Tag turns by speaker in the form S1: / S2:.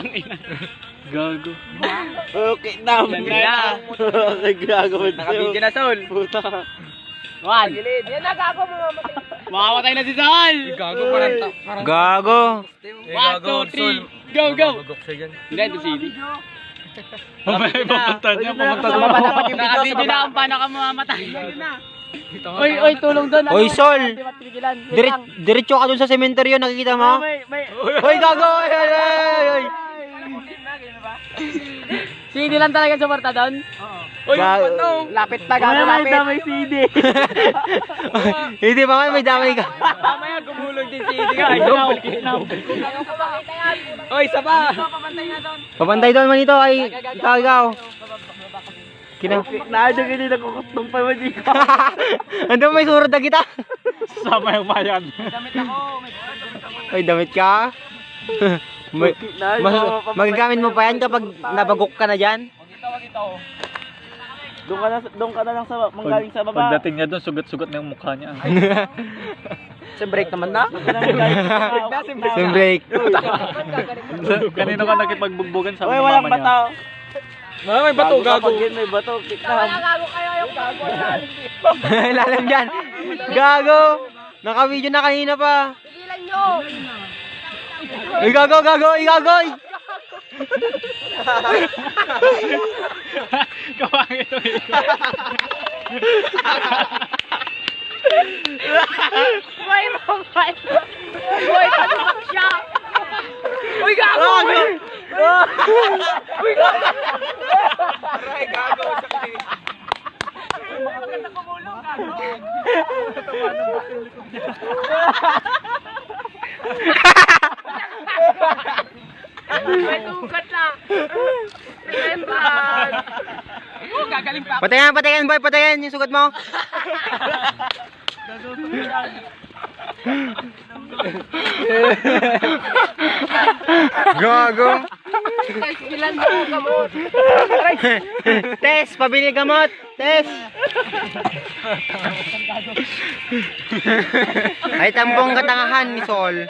S1: Putang ina. Gago.
S2: Okay na. Okay, gago.
S1: Nakabidyo na, Sol.
S2: Puta.
S1: One.
S3: Yan na, gago, mamamatay.
S1: Mamamatay na si Sol.
S2: Gago, parang
S4: Gago.
S1: 1, 2, 3. Go, go. Hindi, ito CD. Pumunta niya, pumunta niya.
S3: Dapat yung video,
S1: Nakabidyo na kung paano ka mamamatay. Oy, tulong doon.
S4: Oy, Sol.
S3: Tigilan.
S4: Diretso ka dun sa sementeryo, nakikita mo? Oy, gago. Oy.
S3: CD lang talaga suporta doon?
S1: Oy,
S3: Lapit na, gago, lapit.
S2: May CD.
S4: Hindi ba may damay ka?
S1: Mamaya gumulong din CD ka. Oy, isa pa.
S4: Papantay doon, manito. Ay, ikaw.
S2: Naadyo ka din nakukutong pa mo dito.
S4: Ando may surod na kita.
S1: Sama yung bayan.
S4: Oy, damit ka. Magagamit mo pa yan kapag nabagok ka na dyan.
S2: Doon ka na lang sa manggaling sa baba.
S1: Pagdating niya doon, sugat-sugat na yung mukha niya.
S3: Sa break naman na.
S4: Sim break.
S1: Kanino ka nakipagbugbugan sa
S2: Oy,
S1: mama
S2: walang
S1: niya?
S2: bata.
S1: May bato, gago.
S2: May bato, kita.
S3: Gago kayo, yung gago.
S4: Lalam dyan. Gago. Naka-video na kanina pa.
S3: Tigilan nyo.
S4: Uy, gago. Uy, gago.
S1: Kawang ito eh.
S3: Boy, mamay. Boy, panumak siya. Uy, gago. Uy, gago.
S2: Aray, gago. Sakit.
S3: May tugat na. Remembrance. Gagaling pa.
S4: Patayan, boy. Patayan yung sugat mo. Gago.
S3: Tigilan mo, gamot.
S4: Tess, pabili gamot. Tess. Ay, tambong katangahan ni Sol.